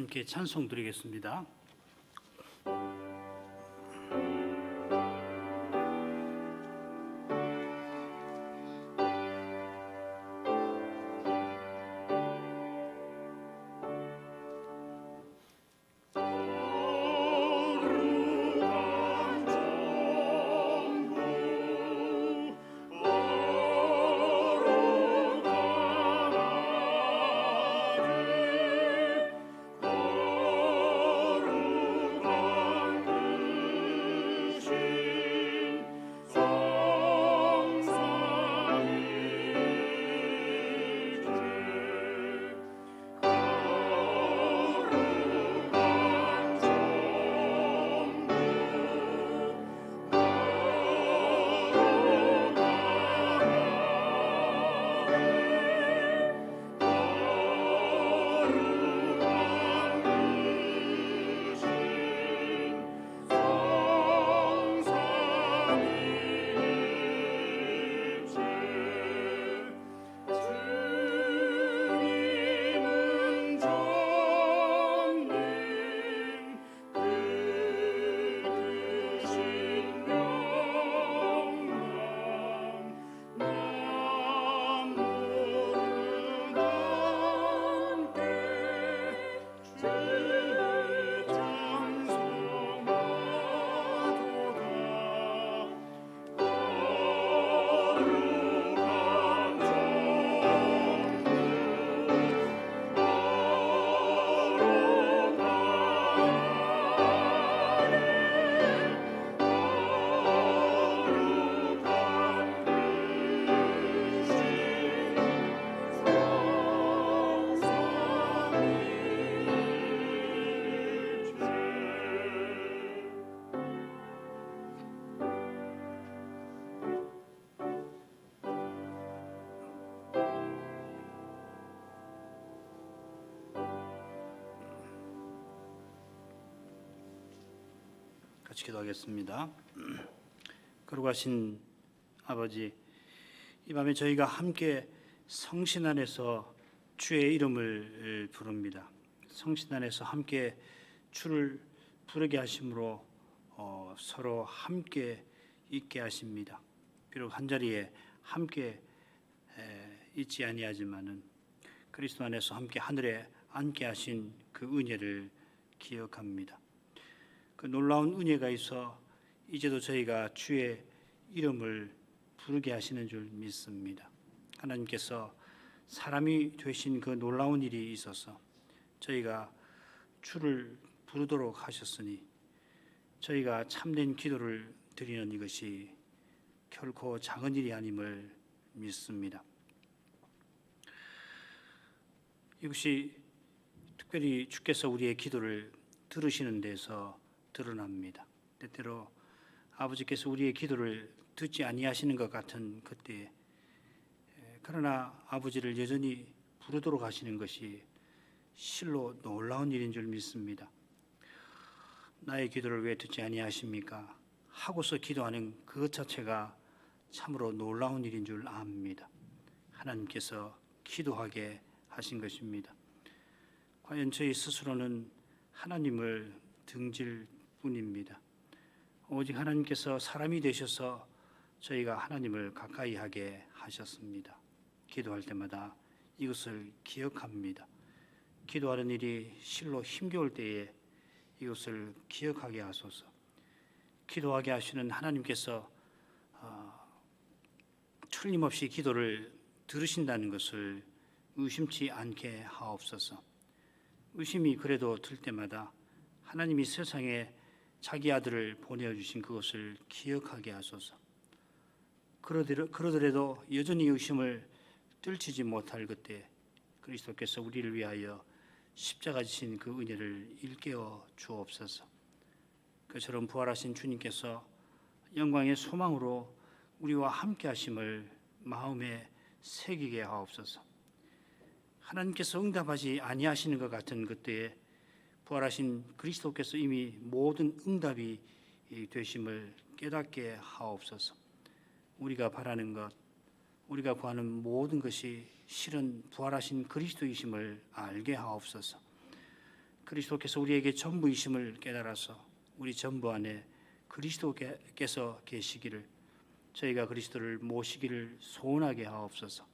하나님께 찬송 드리겠습니다. 같이 기도하겠습니다. 거룩하신 아버지, 이 밤에 저희가 함께 성신 안에서 주의 이름을 부릅니다. 성신 안에서 함께 주를 부르게 하심으로 서로 함께 있게 하십니다. 비록 한자리에 함께 있지 아니하지만은 그리스도 안에서 함께 하늘에 앉게 하신 그 은혜를 기억합니다. 그 놀라운 은혜가 있어 이제도 저희가 주의 이름을 부르게 하시는 줄 믿습니다. 하나님께서 사람이 되신 그 놀라운 일이 있어서 저희가 주를 부르도록 하셨으니 저희가 참된 기도를 드리는 이것이 결코 작은 일이 아님을 믿습니다. 이것이 특별히 주께서 우리의 기도를 들으시는 데서 드러납니다. 때때로 아버지께서 우리의 기도를 듣지 아니하시는 것 같은 그때에 그러나 아버지를 여전히 부르도록 하시는 것이 실로 놀라운 일인 줄 믿습니다. 나의 기도를 왜 듣지 아니하십니까? 하고서 기도하는 그것 자체가 참으로 놀라운 일인 줄 압니다. 하나님께서 기도하게 하신 것입니다. 과연 저희 스스로는 하나님을 등질 뿐입니다. 오직 하나님께서 사람이 되셔서 저희가 하나님을 가까이 하게 하셨습니다. 기도할 때마다 이것을 기억합니다. 기도하는 일이 실로 힘겨울 때에 이것을 기억하게 하소서. 기도하게 하시는 하나님께서 틀림없이 기도를 들으신다는 것을 의심치 않게 하옵소서. 의심이 그래도 들 때마다 하나님이 세상에 자기 아들을 보내주신 그것을 기억하게 하소서. 그러더라도 여전히 의심을 떨치지 못할 그때 그리스도께서 우리를 위하여 십자가 지신 그 은혜를 일깨워 주옵소서. 그처럼 부활하신 주님께서 영광의 소망으로 우리와 함께 하심을 마음에 새기게 하옵소서. 하나님께서 응답하지 아니하시는 것 같은 그때에 부활하신 그리스도께서 이미 모든 응답이 되심을 깨닫게 하옵소서. 우리가 바라는 것, 우리가 구하는 모든 것이 실은 부활하신 그리스도이심을 알게 하옵소서. 그리스도께서 우리에게 전부이심을 깨달아서 우리 전부 안에 그리스도께서 계시기를 저희가 그리스도를 모시기를 소원하게 하옵소서.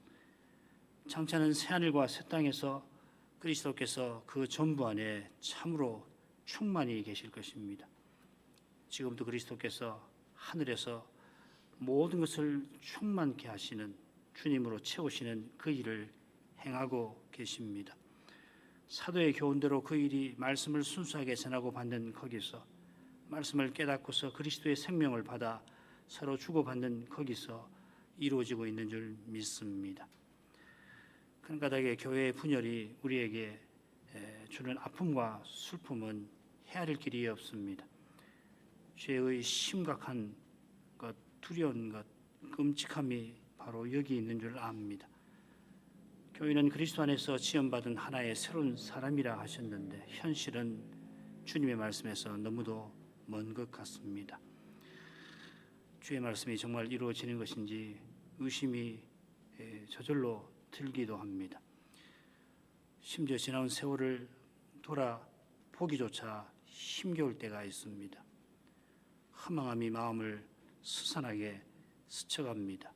장차는 새하늘과 새 땅에서 그리스도께서 그 전부 안에 참으로 충만히 계실 것입니다. 지금도 그리스도께서 하늘에서 모든 것을 충만케 하시는 주님으로 채우시는 그 일을 행하고 계십니다. 사도의 교훈대로 그 일이 말씀을 순수하게 전하고 받는 거기서, 말씀을 깨닫고서 그리스도의 생명을 받아 서로 주고받는 거기서 이루어지고 있는 줄 믿습니다. 큰 까닭에 교회의 분열이 우리에게 주는 아픔과 슬픔은 헤아릴 길이 없습니다. 죄의 심각한 것, 두려운 것, 끔찍함이 바로 여기 있는 줄 압니다. 교회는 그리스도 안에서 지원받은 하나의 새로운 사람이라 하셨는데 현실은 주님의 말씀에서 너무도 먼 것 같습니다. 주의 말씀이 정말 이루어지는 것인지 의심이 저절로 들기도 합니다. 심지어 지나온 세월을 돌아보기조차 힘겨울 때가 있습니다. 허망함이 마음을 스산하게 스쳐갑니다.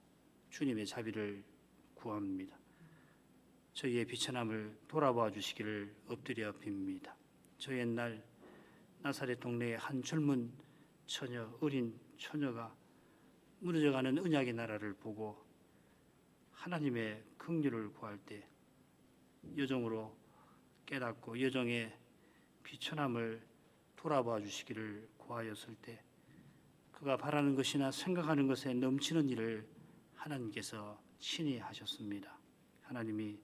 주님의 자비를 구합니다. 저희의 비천함을 돌아봐 주시기를 엎드려 빕니다. 저 옛날 나사렛 동네의 한 젊은 처녀, 어린 처녀가 무너져가는 언약의 나라를 보고 하나님의 긍휼을 구할 때 여정으로 깨닫고 여정의 비천함을 돌아봐 주시기를 구하였을 때 그가 바라는 것이나 생각하는 것에 넘치는 일을 하나님께서 친히 하셨습니다. 하나님이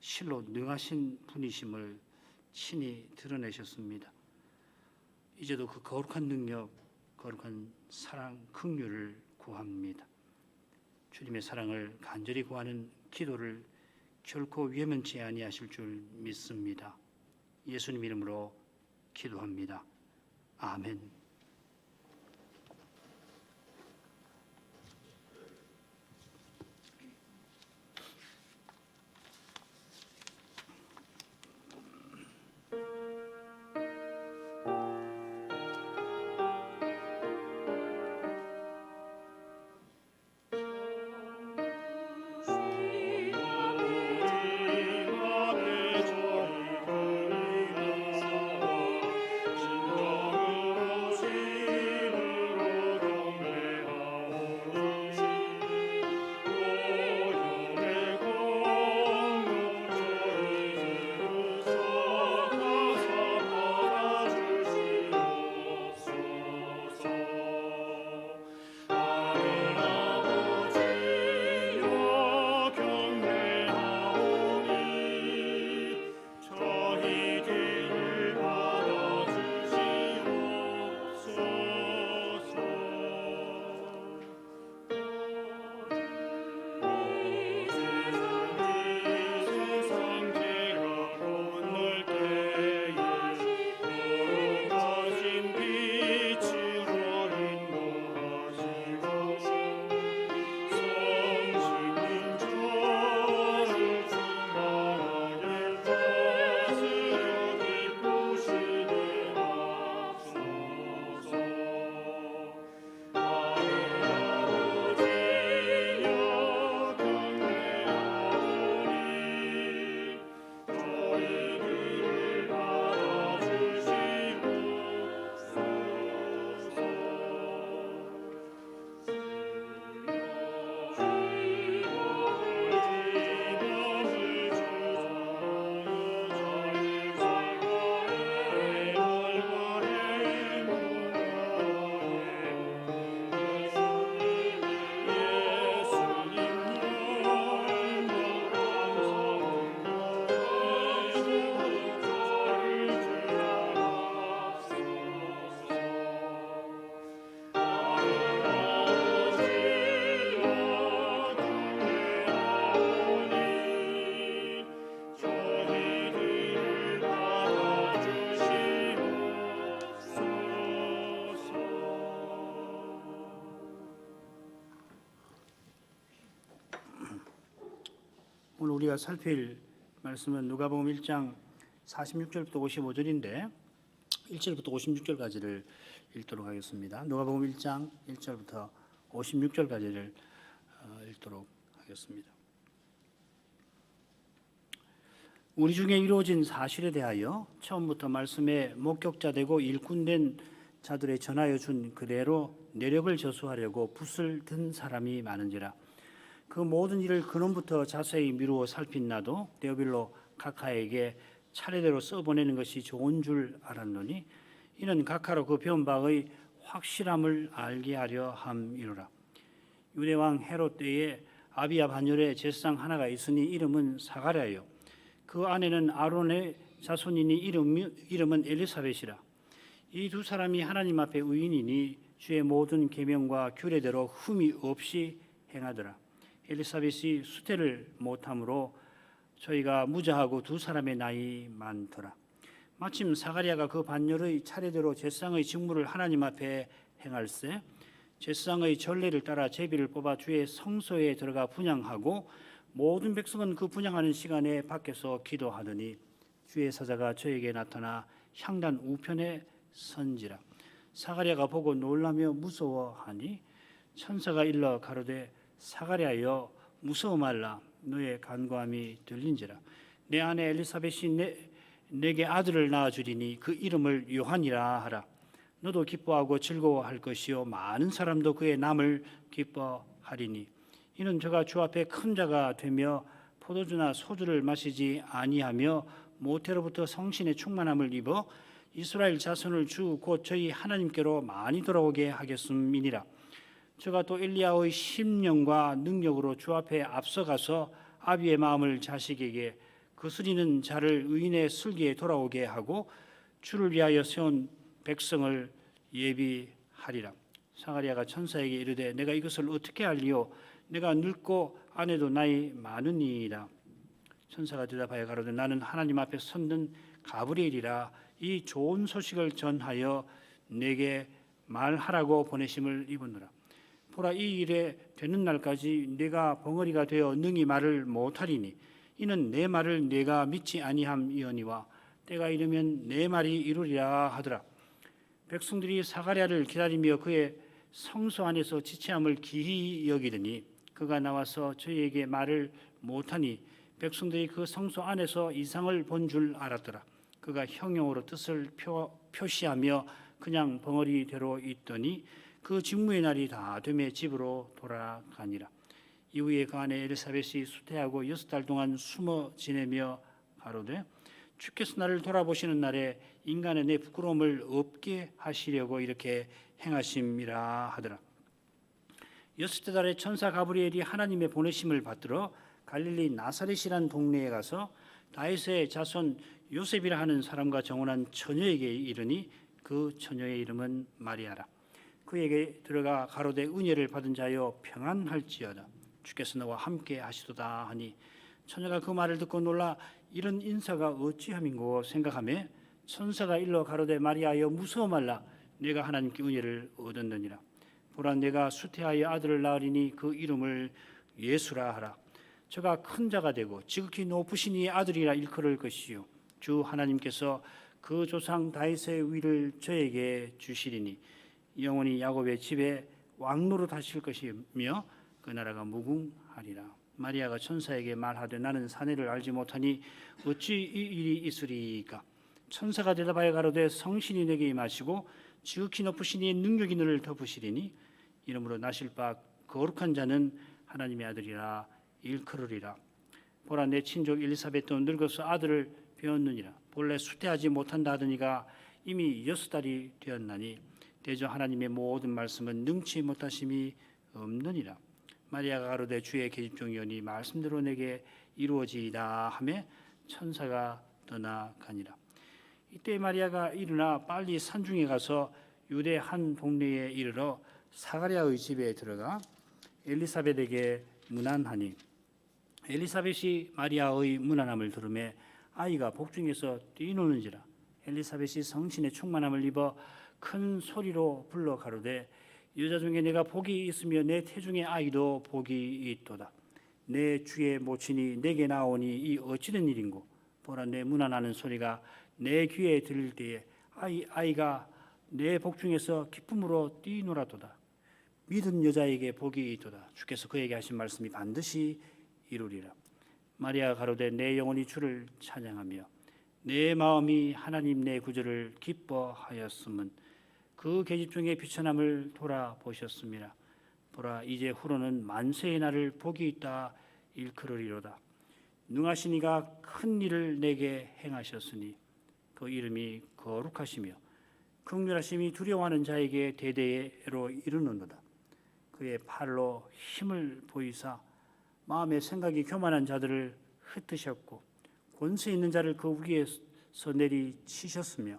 실로 능하신 분이심을 친히 드러내셨습니다. 이제도 그 거룩한 능력, 거룩한 사랑, 긍휼을 구합니다. 주님의 사랑을 간절히 구하는 기도를 결코 외면치 아니하실 줄 믿습니다. 예수님 이름으로 기도합니다. 아멘. 오늘 우리가 살필 말씀은 누가복음 1장 46절부터 55절인데 1절부터 56절까지를 읽도록 하겠습니다. 누가복음 1장 1절부터 56절까지를 읽도록 하겠습니다. 우리 중에 이루어진 사실에 대하여 처음부터 말씀에 목격자 되고 일꾼된 자들의 전하여 준 그대로 내력을 저수하려고 붓을 든 사람이 많은지라. 그 모든 일을 근원부터 자세히 미루어 살핀 나도 데오빌로 각하에게 차례대로 써보내는 것이 좋은 줄 알았노니 이는 각하로 그 배운 바의 확실함을 알게 하려 함이로라. 유대왕 헤롯 때에 아비야 반열에 제사장 하나가 있으니 이름은 사가랴요. 그 아내는 아론의 자손이니 이름은 엘리사벳이라. 이 두 사람이 하나님 앞에 의인이니 주의 모든 계명과 규례대로 흠이 없이 행하더라. 엘리사벳이 수태를 못함으로 저희가 무자하고 두 사람의 나이 많더라. 마침 사가랴가 그 반열의 차례대로 제사장의 직무를 하나님 앞에 행할세 제사장의 전례를 따라 제비를 뽑아 주의 성소에 들어가 분향하고 모든 백성은 그 분향하는 시간에 밖에서 기도하더니 주의 사자가 저에게 나타나 향단 우편에 선지라. 사가랴가 보고 놀라며 무서워하니 천사가 일러 가로되 사가랴여 무서워 말라. 너의 간구함이 들린지라. 내 아내 엘리사벳이 내게 아들을 낳아주리니 그 이름을 요한이라 하라. 너도 기뻐하고 즐거워할 것이요 많은 사람도 그의 남을 기뻐하리니 이는 저가 주 앞에 큰 자가 되며 포도주나 소주를 마시지 아니하며 모태로부터 성신의 충만함을 입어 이스라엘 자손을 주 곧 저희 하나님께로 많이 돌아오게 하겠음이니라. 저가 또 엘리야의 심령과 능력으로 주 앞에 앞서가서 아비의 마음을 자식에게 거스리는 자를 의인의 슬기에 돌아오게 하고 주를 위하여 세운 백성을 예비하리라. 사가랴가 천사에게 이르되 내가 이것을 어떻게 알리오? 내가 늙고 아내도 나이 많으니이다. 천사가 대답하여 가로되 나는 하나님 앞에 섰는 가브리엘이라. 이 좋은 소식을 전하여 내게 말하라고 보내심을 입었노라. 보라, 이 일에 되는 날까지 내가 벙어리가 되어 능히 말을 못하리니 이는 내 말을 내가 믿지 아니함이오니와 때가 이르면 내 말이 이루리라 하더라. 백성들이 사가랴를 기다리며 그의 성소 안에서 지체함을 기히 여기더니 그가 나와서 저희에게 말을 못하니 백성들이 그 성소 안에서 이상을 본 줄 알았더라. 그가 형용으로 뜻을 표시하며 그냥 벙어리대로 있더니 그 직무의 날이 다 되매 집으로 돌아가니라. 이후에 그 아내 엘리사벳이 수태하고 6달 동안 숨어 지내며 가로되 주께서 나를 돌아보시는 날에 인간의 내 부끄러움을 없게 하시려고 이렇게 행하심이라 하더라. 6째 달에 천사 가브리엘이 하나님의 보내심을 받들어 갈릴리 나사렛이란 동네에 가서 다윗의 자손 요셉이라 하는 사람과 정혼한 처녀에게 이르니 그 처녀의 이름은 마리아라. 그에게 들어가 가로되 은혜를 받은 자여 평안할지어다. 주께서 너와 함께 하시도다 하니 처녀가 그 말을 듣고 놀라 이런 인사가 어찌함인고 생각하며 천사가 일러 가로되 마리아여 무서워 말라. 내가 하나님께 은혜를 얻었느니라. 보라, 내가 수태하여 아들을 낳으리니 그 이름을 예수라 하라. 저가 큰 자가 되고 지극히 높으신 이의 아들이라 일컬을 것이요 주 하나님께서 그 조상 다윗의 위를 저에게 주시리니 영원히 야곱의 집에 왕노릇 하실 것이며 그 나라가 무궁하리라. 마리아가 천사에게 말하되 나는 사내를 알지 못하니 어찌 이 일이 있으리까? 천사가 대답하여 가로되 성신이 내게 임하시고 지극히 높으신 이의 능력이 너를 덮으시리니 이러므로 나실 바 거룩한 자는 하나님의 아들이라 일컬으리라. 보라, 내 친족 엘리사벳도 늙어서 아들을 배웠느니라. 본래 수태하지 못한다 하더니가 이미 6달이 되었나니 대저 하나님의 모든 말씀은 능치 못하심이 없느니라. 마리아가 가로되 주의 계집종이오니 말씀대로 내게 이루어지이다 하며 천사가 떠나가니라. 이때 마리아가 일어나 빨리 산중에 가서 유대 한 동네에 이르러 사가랴의 집에 들어가 엘리사벳에게 문안하니 엘리사벳이 마리아의 문안함을 들으매 아이가 복중에서 뛰노는지라. 엘리사벳이 성신의 충만함을 입어 큰 소리로 불러 가로되 여자 중에 내가 복이 있으며 내 태중의 아이도 복이 있도다. 내 주의 모친이 내게 나오니 이 어찌된 일인고 보라 내 문안하는 소리가 내 귀에 들릴 때에 아이가 내 복중에서 기쁨으로 뛰노라도다. 믿은 여자에게 복이 있도다. 주께서 그에게 하신 말씀이 반드시 이루리라. 마리아가 가로되 내 영혼이 주를 찬양하며 내 마음이 하나님 내 구주를 기뻐하였음은 그 계집 중에 비천함을 돌아보셨습니다. 보라 이제 후로는 만세의 날을 복이 있다 일컬으리로다. 능하신 이가 큰 일을 내게 행하셨으니 그 이름이 거룩하시며 긍휼하심이 두려워하는 자에게 대대로 이르는도다. 그의 팔로 힘을 보이사 마음의 생각이 교만한 자들을 흩으셨고 권세 있는 자를 그 위에서 내리치셨으며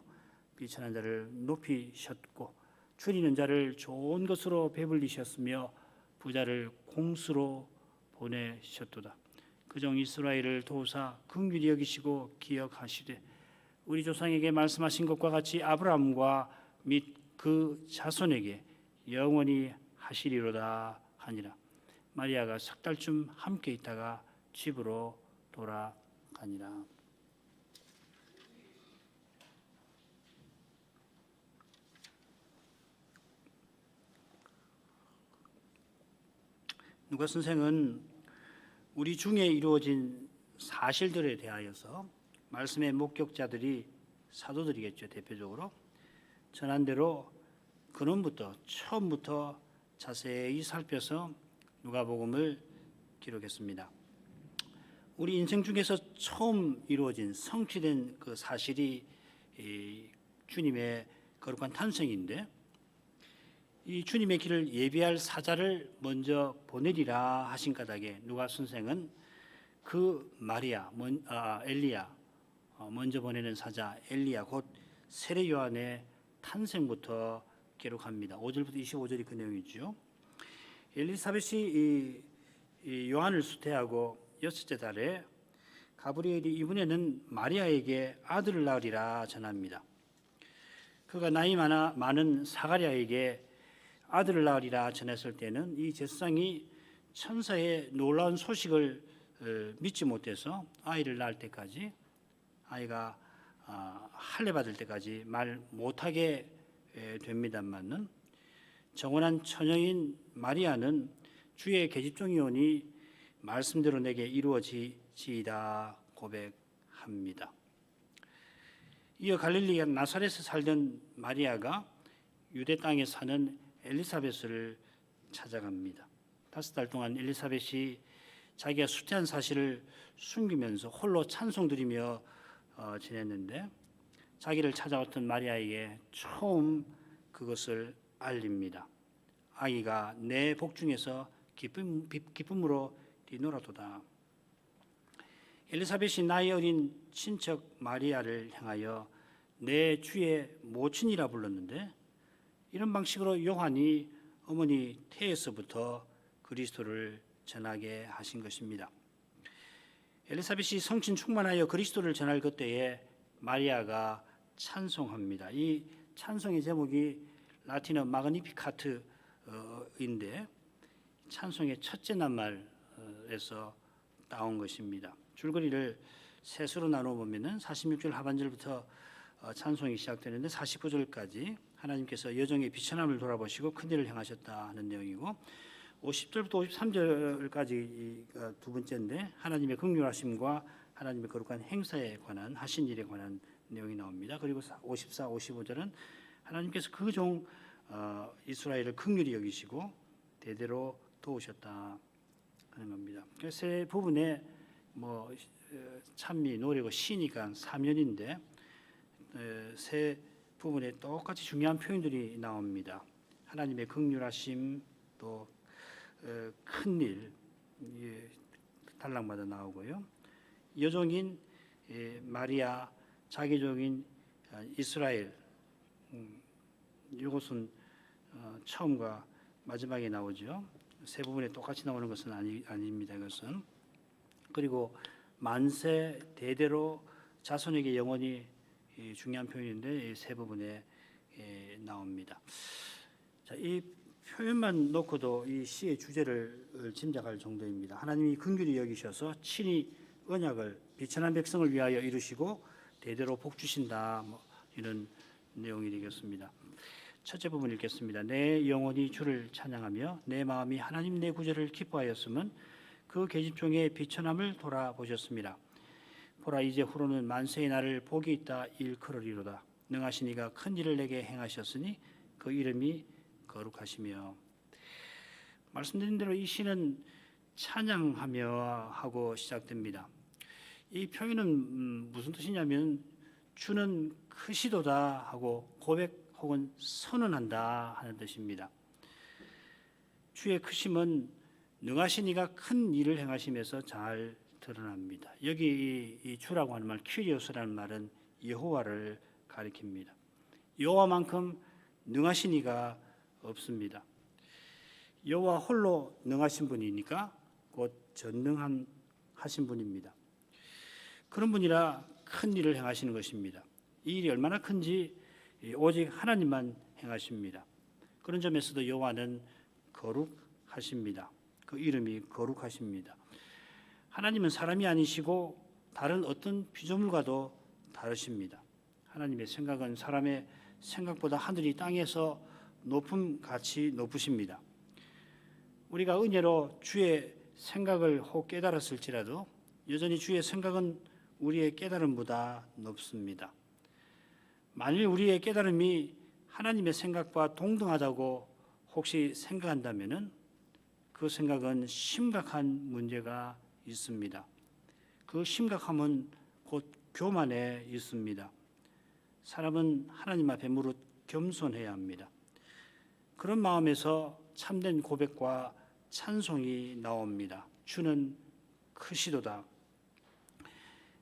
비천한 자를 높이셨고 줄이는 자를 좋은 것으로 배불리셨으며 부자를 공수로 보내셨도다. 그종 이스라엘을 도우사 긍휼히 여기시고 기억하시되 우리 조상에게 말씀하신 것과 같이 아브라함과 및 그 자손에게 영원히 하시리로다 하니라. 마리아가 석 달쯤 함께 있다가 집으로 돌아가니라. 누가 선생은 우리 중에 이루어진 사실들에 대하여서 말씀의 목격자들이 사도들이겠죠. 대표적으로 전한 대로 근원부터 처음부터 자세히 살펴서 누가복음을 기록했습니다. 우리 인생 중에서 처음 이루어진 성취된 그 사실이 주님의 거룩한 탄생인데 이 주님의 길을 예비할 사자를 먼저 보내리라 하신 까닭에 누가 선생은 그 마리아 엘리야 먼저 보내는 사자 엘리야 곧 세례 요한의 탄생부터 기록합니다. 5절부터 25절이 그 내용이죠. 엘리사벳이 이 요한을 수태하고 여섯째 달에 가브리엘이 이번에는 마리아에게 아들을 낳으리라 전합니다. 그가 나이 많은 사가랴에게 아들을 낳으리라 전했을 때는 이 제사장이 천사의 놀라운 소식을 믿지 못해서 아이를 낳을 때까지 아이가 할례 받을 때까지 말 못하게 됩니다만은 정원한 처녀인 마리아는 주의 계집종이오니 말씀대로 내게 이루어지이다 고백합니다. 이어 갈릴리 나사렛에 살던 마리아가 유대 땅에 사는 엘리사벳을 찾아갑니다. 5달 동안 엘리사벳이 자기가 수태한 사실을 숨기면서 홀로 찬송 드리며 지냈는데 자기를 찾아왔던 마리아에게 처음 그것을 알립니다. 아기가 내 복중에서 기쁨으로 뛰노라도다. 엘리사벳이 나이 어린 친척 마리아를 향하여 내 주의 모친이라 불렀는데 이런 방식으로 요한이 어머니 태에서부터 그리스도를 전하게 하신 것입니다. 엘리사벳이 성신 충만하여 그리스도를 전할 그때에 마리아가 찬송합니다. 이 찬송의 제목이 라틴어 마그니피카트인데 찬송의 첫째 낱말에서 따온 것입니다. 줄거리를 셋으로 나눠 보면은 46절 하반절부터 찬송이 시작되는데 49절까지 하나님께서 여종의 비천함을 돌아보시고 큰 일을 행하셨다 하는 내용이고 50절부터 53절까지 두 번째인데 하나님의 긍휼하심과 하나님의 거룩한 행사에 관한 하신 일에 관한 내용이 나옵니다. 그리고 54, 55절은 하나님께서 그 종 이스라엘을 긍휼히 여기시고 대대로 도우셨다 하는 겁니다. 세 부분에 찬미, 노래고 시니까 3연인데 세 부분에 똑같이 중요한 표현들이 나옵니다. 하나님의 긍휼하심 또 큰일 단락마다 나오고요. 여종인 마리아, 자기 종인 이스라엘 이것은 처음과 마지막에 나오죠. 세 부분에 똑같이 나오는 것은 아닙니다. 이것은 그리고 만세 대대로 자손에게 영원히 중요한 표현인데 이 세 부분에 나옵니다. 자, 이 표현만 놓고도 이 시의 주제를 짐작할 정도입니다. 하나님이 긍휼히 여기셔서 친히 언약을 비천한 백성을 위하여 이루시고 대대로 복 주신다. 이런 내용이 되겠습니다. 첫째 부분 읽겠습니다. 내 영혼이 주를 찬양하며 내 마음이 하나님 내 구절을 기뻐하였음은 그 계집종의 비천함을 돌아보셨습니다. 보라 이제 후로는 만세의 날을 복이 있다 일컬으리로다. 능하신 이가 큰 일을 내게 행하셨으니 그 이름이 거룩하시며. 말씀드린 대로 이 시는 찬양하며 하고 시작됩니다. 이 표현은 무슨 뜻이냐면 주는 크시도다 하고 고백 혹은 선언한다 하는 뜻입니다. 주의 크심은 능하신 이가 큰 일을 행하심에서 잘 드러납니다. 여기 이 주라고 하는 말, 큐리오스라는 말은 여호와를 가리킵니다. 여호와만큼 능하신 이가 없습니다. 여호와 홀로 능하신 분이니까 곧 전능하신 분입니다. 그런 분이라 큰 일을 행하시는 것입니다. 이 일이 얼마나 큰지 오직 하나님만 행하십니다. 그런 점에서도 여호와는 거룩하십니다. 그 이름이 거룩하십니다. 하나님은 사람이 아니시고 다른 어떤 피조물과도 다르십니다. 하나님의 생각은 사람의 생각보다 하늘이 땅에서 높음 같이 높으십니다. 우리가 은혜로 주의 생각을 혹 깨달았을지라도 여전히 주의 생각은 우리의 깨달음보다 높습니다. 만일 우리의 깨달음이 하나님의 생각과 동등하다고 혹시 생각한다면 그 생각은 심각한 문제가 있습니다. 그 심각함은 곧 교만에 있습니다. 사람은 하나님 앞에 무릇 겸손해야 합니다. 그런 마음에서 참된 고백과 찬송이 나옵니다. 주는 크시도다.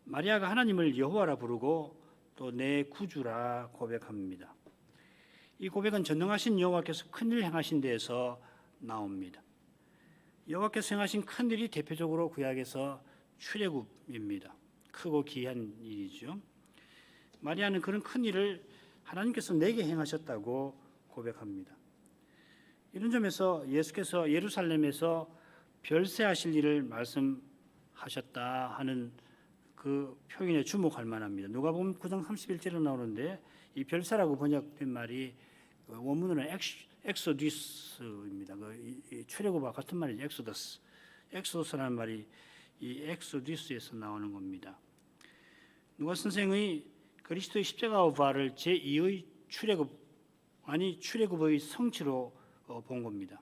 마리아가 하나님을 여호와라 부르고 또 내 구주라 고백합니다. 이 고백은 전능하신 여호와께서 큰일 행하신 데에서 나옵니다. 여호와께서 행하신 큰일이 대표적으로 구약에서 출애굽입니다. 크고 귀한 일이죠. 마리아는 그런 큰일을 하나님께서 내게 행하셨다고 고백합니다. 이런 점에서 예수께서 예루살렘에서 별세하실 일을 말씀하셨다 하는 그 표현에 주목할 만합니다. 누가복음 9장 31절에 나오는데 이 별세라고 번역된 말이 원문으로는 엑소디스입니다. 출애굽과 같은 말이죠. 엑소더스. 엑소더스라는 말이 이 엑소디스에서 나오는 겁니다. 누가 선생의 그리스도의 십자가와 부활을 제2의 출애굽의 성취로 본 겁니다.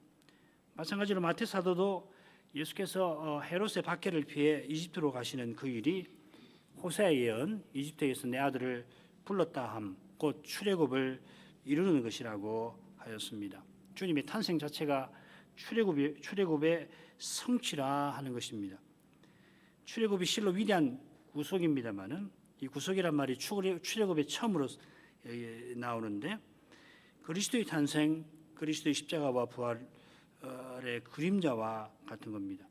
마찬가지로 마태 사도도 예수께서 헤롯의 박해를 피해 이집트로 가시는 그 일이 호세아의 예언, 이집트에서 내 아들을 불렀다 함, 곧 출애굽을 이루는 것이라고 하였습니다. 주님의 탄생 자체가 출애굽의 성취라 하는 것입니다. 출애굽이 실로 위대한 구속입니다만은 이 구속이란 말이 출애굽의 처음으로 나오는데 그리스도의 탄생, 그리스도의 십자가와 부활의 그림자와 같은 겁니다.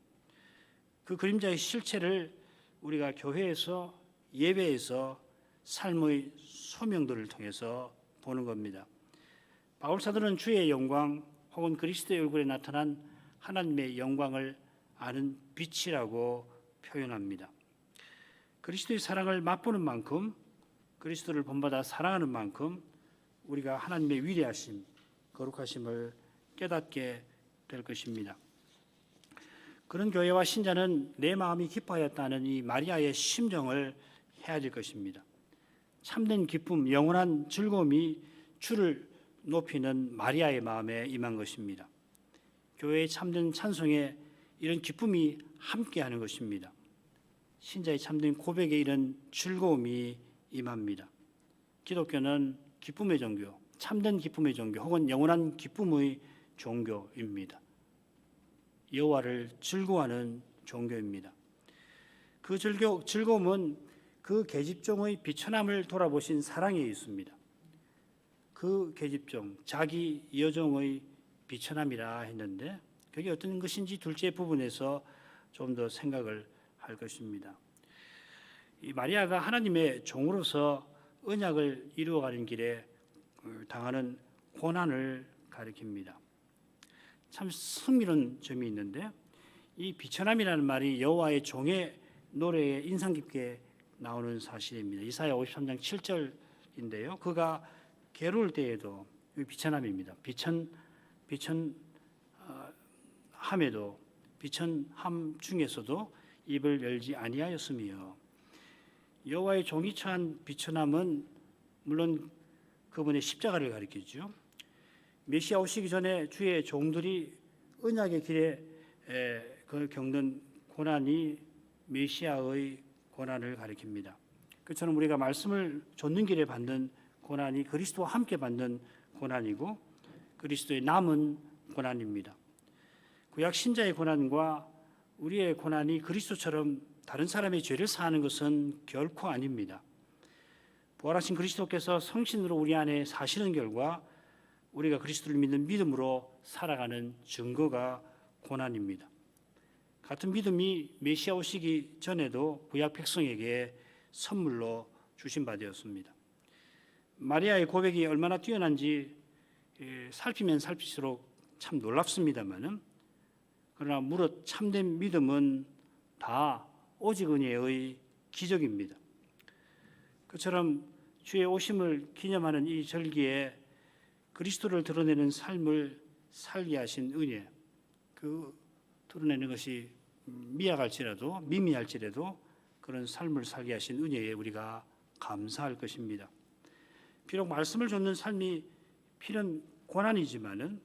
그 그림자의 실체를 우리가 교회에서 예배에서 삶의 소명들을 통해서 보는 겁니다. 바울 사도는 주의 영광 혹은 그리스도의 얼굴에 나타난 하나님의 영광을 아는 빛이라고 표현합니다. 그리스도의 사랑을 맛보는 만큼 그리스도를 본받아 사랑하는 만큼 우리가 하나님의 위대하심, 거룩하심을 깨닫게 될 것입니다. 그런 교회와 신자는 내 마음이 기뻐하였다는 이 마리아의 심정을 헤아릴 것입니다. 참된 기쁨, 영원한 즐거움이 주를 높이는 마리아의 마음에 임한 것입니다. 교회의 참된 찬송에 이런 기쁨이 함께하는 것입니다. 신자의 참된 고백에 이런 즐거움이 임합니다. 기독교는 기쁨의 종교, 참된 기쁨의 종교 혹은 영원한 기쁨의 종교입니다. 여호와를 즐거워하는 종교입니다. 그 즐거움은 그 계집종의 비천함을 돌아보신 사랑에 있습니다. 그 계집종, 자기 여종의 비천함이라 했는데 그게 어떤 것인지 둘째 부분에서 좀 더 생각을 할 것입니다. 이 마리아가 하나님의 종으로서 언약을 이루어가는 길에 당하는 고난을 가리킵니다. 참 흥미로운 점이 있는데 이 비천함이라는 말이 여호와의 종의 노래에 인상 깊게 나오는 사실입니다. 이사야 53장 7절인데요. 그가 괴로울 때에도 비천함입니다. 비천함 중에서도 입을 열지 아니하였으며 여호와의 종이 처한 비천함은 물론 그분의 십자가를 가리키죠. 메시아 오시기 전에 주의 종들이 언약의 길에 그 겪는 고난이 메시아의 고난을 가리킵니다. 그처럼 우리가 말씀을 좇는 길에 받는 고난이 그리스도와 함께 받는 고난이고 그리스도의 남은 고난입니다. 구약 신자의 고난과 우리의 고난이 그리스도처럼 다른 사람의 죄를 사하는 것은 결코 아닙니다. 부활하신 그리스도께서 성신으로 우리 안에 사시는 결과 우리가 그리스도를 믿는 믿음으로 살아가는 증거가 고난입니다. 같은 믿음이 메시아 오시기 전에도 구약 백성에게 선물로 주신 바 되었습니다. 마리아의 고백이 얼마나 뛰어난지 살피면 살필수록 참 놀랍습니다만은 그러나 무릇 참된 믿음은 다 오직 은혜의 기적입니다. 그처럼 주의 오심을 기념하는 이 절기에 그리스도를 드러내는 삶을 살게 하신 은혜, 그 드러내는 것이 미미할지라도 그런 삶을 살게 하신 은혜에 우리가 감사할 것입니다. 비록 말씀을 좇는 삶이 필연 고난이지만은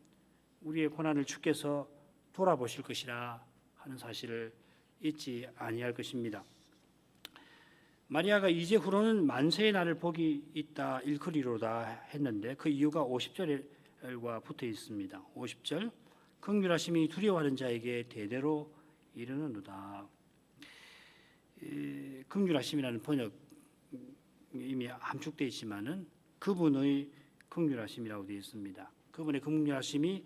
우리의 고난을 주께서 돌아보실 것이라 하는 사실을 잊지 아니할 것입니다. 마리아가 이제 후로는 만세의 날을 복이 있다 일컬이로다 했는데 그 이유가 50절과 붙어 있습니다. 50절 긍휼하심이 두려워하는 자에게 대대로 이르느니라. 긍휼하심이라는 번역 이미 함축되어 있지만은 그분의 긍휼하심이라고 되어 있습니다. 그분의 긍휼하심이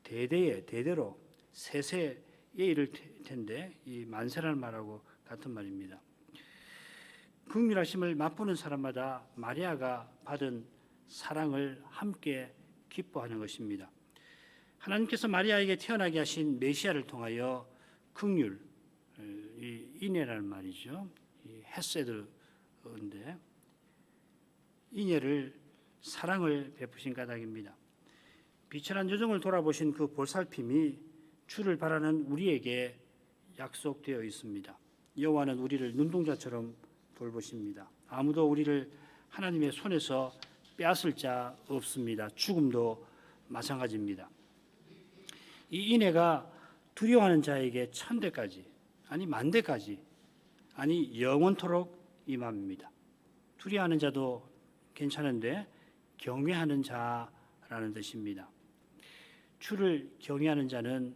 대대로 세세에 이를 텐데 이 만세라는 말하고 같은 말입니다. 긍휼하심을 맛보는 사람마다 마리아가 받은 사랑을 함께 기뻐하는 것입니다. 하나님께서 마리아에게 태어나게 하신 메시아를 통하여 긍휼, 인애라는 말이죠. 헤세드인데 인애를 사랑을 베푸신 까닭입니다. 비천한 여정을 돌아보신 그 보살핌이 주를 바라는 우리에게 약속되어 있습니다. 여호와는 우리를 눈동자처럼 돌보십니다. 아무도 우리를 하나님의 손에서 빼앗을 자 없습니다. 죽음도 마찬가지입니다. 이 인애가 두려워하는 자에게 천대까지 아니 만대까지 아니 영원토록 임합니다. 두려워하는 자도 괜찮은데 경외하는 자라는 뜻입니다. 주를 경외하는 자는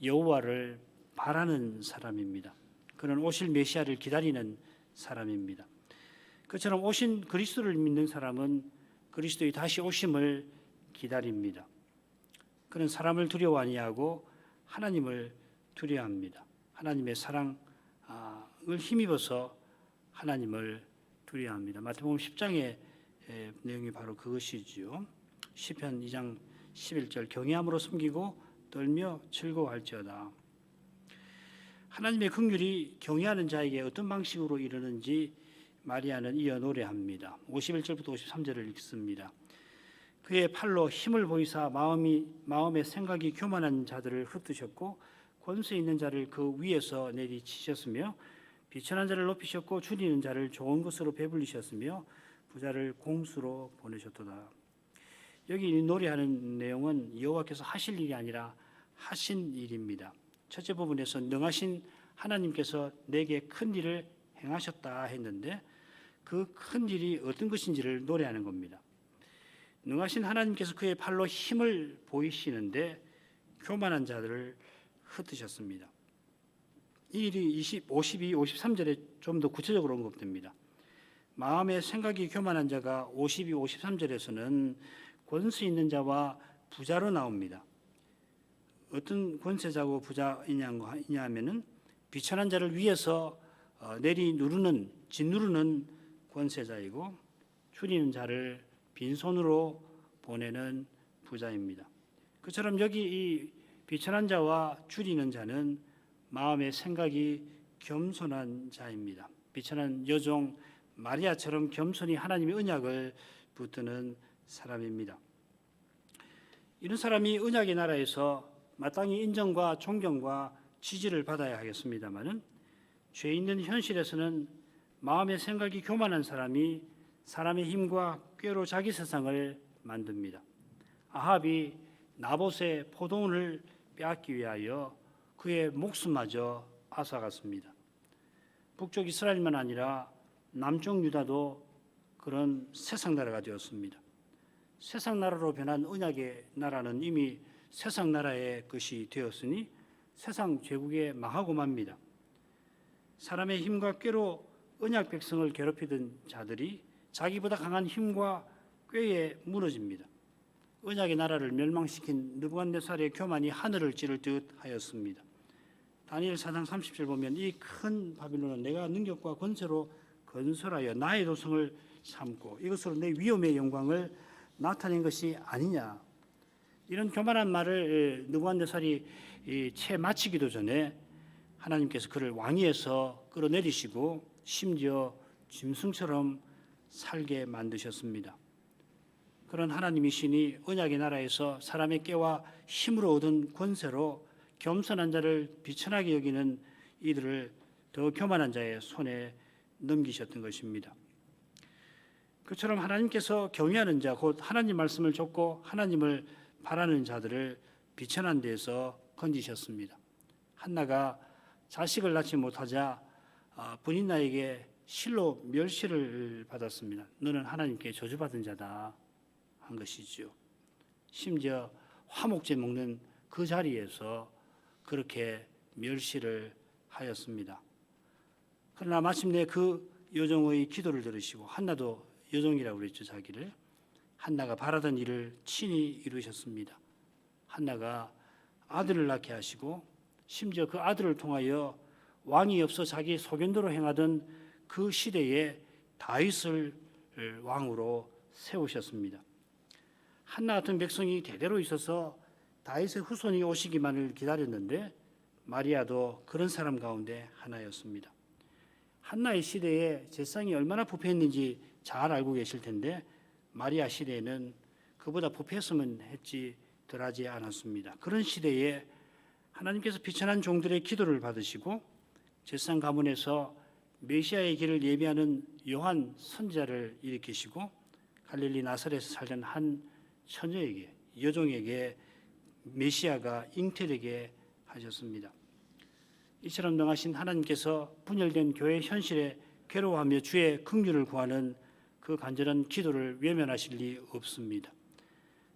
여호와를 바라는 사람입니다. 그는 오실 메시아를 기다리는 사람입니다. 그처럼 오신 그리스도를 믿는 사람은 그리스도의 다시 오심을 기다립니다. 그는 사람을 두려워 아니하고 하나님을 두려워합니다. 하나님의 사랑을 힘입어서 하나님을 두려워합니다. 마태복음 10장의 내용이 바로 그것이지요. 시편 2장 11절 경외함으로 섬기고 떨며 즐거워할지어다. 하나님의 긍휼이 경외하는 자에게 어떤 방식으로 이르는지 마리아는 이어 노래합니다. 51절부터 53절을 읽습니다. 그의 팔로 힘을 보이사 마음의 생각이 교만한 자들을 흩으셨고 권세 있는 자를 그 위에서 내리치셨으며 비천한 자를 높이셨고 줄이는 자를 좋은 것으로 배불리셨으며 부자를 공수로 보내셨도다. 여기 노래하는 내용은 여호와께서 하실 일이 아니라 하신 일입니다. 첫째 부분에서 능하신 하나님께서 내게 큰 일을 행하셨다 했는데 그 큰 일이 어떤 것인지를 노래하는 겁니다. 능하신 하나님께서 그의 팔로 힘을 보이시는데 교만한 자들을 흩으셨습니다. 이 일이 52, 53절에 좀 더 구체적으로 언급됩니다. 마음의 생각이 교만한 자가 52, 53절에서는 권세 있는 자와 부자로 나옵니다. 어떤 권세자고 부자이냐 하면은 비천한 자를 위에서 짓누르는 권세자이고 줄이는 자를 빈손으로 보내는 부자입니다. 그처럼 여기 이 비천한 자와 줄이는 자는 마음의 생각이 겸손한 자입니다. 비천한 여종 마리아처럼 겸손히 하나님의 언약을 붙드는 사람입니다. 이런 사람이 언약의 나라에서 마땅히 인정과 존경과 지지를 받아야 하겠습니다마는 죄 있는 현실에서는 마음의 생각이 교만한 사람이 사람의 힘과 꾀로 자기 세상을 만듭니다. 아합이 나봇의 포도원을 빼앗기 위하여 그의 목숨마저 앗아갔습니다. 북쪽 이스라엘만 아니라 남쪽 유다도 그런 세상 나라가 되었습니다. 세상 나라로 변한 언약의 나라는 이미 세상 나라의 것이 되었으니 세상 제국에 망하고 맙니다. 사람의 힘과 꾀로 언약 백성을 괴롭히던 자들이 자기보다 강한 힘과 꾀에 무너집니다. 언약의 나라를 멸망시킨 느부갓네살의 교만이 하늘을 찌를 듯 하였습니다. 다니엘 4장 30절 보면 이 큰 바빌론은 내가 능력과 권세로 건설하여 나의 도성을 삼고 이것으로 내 위엄의 영광을 나타낸 것이 아니냐. 이런 교만한 말을 느부갓네살이 채 마치기도 전에 하나님께서 그를 왕위에서 끌어내리시고 심지어 짐승처럼 살게 만드셨습니다. 그런 하나님이시니 언약의 나라에서 사람의 꾀와 힘으로 얻은 권세로 겸손한 자를 비천하게 여기는 이들을 더 교만한 자의 손에 넘기셨던 것입니다. 그처럼 하나님께서 경외하는 자, 곧 하나님 말씀을 좇고 하나님을 바라는 자들을 비천한 데에서 건지셨습니다. 한나가 자식을 낳지 못하자 분인나에게 실로 멸시를 받았습니다. 너는 하나님께 저주받은 자다 한 것이죠. 심지어 화목제 먹는 그 자리에서 그렇게 멸시를 하였습니다. 그러나 마침내 그 여종의 기도를 들으시고 한나도 여종이라고 그랬죠. 자기를. 한나가 바라던 일을 친히 이루셨습니다. 한나가 아들을 낳게 하시고 심지어 그 아들을 통하여 왕이 없어 자기 소견대로 행하던 그 시대에 다윗을 왕으로 세우셨습니다. 한나 같은 백성이 대대로 있어서 다윗의 후손이 오시기만을 기다렸는데 마리아도 그런 사람 가운데 하나였습니다. 한나의 시대에 제사상이 얼마나 부패했는지 잘 알고 계실 텐데 마리아 시대에는 그보다 부패했으면 했지 덜하지 않았습니다. 그런 시대에 하나님께서 비천한 종들의 기도를 받으시고 제사장 가문에서 메시아의 길을 예비하는 요한 선지자를 일으키시고 갈릴리 나사렛에서 살던 한 처녀에게 여종에게 메시아가 잉태되게 하셨습니다. 이처럼 명하신 하나님께서 분열된 교회 현실에 괴로워하며 주의 긍휼을 구하는 그 간절한 기도를 외면하실 리 없습니다.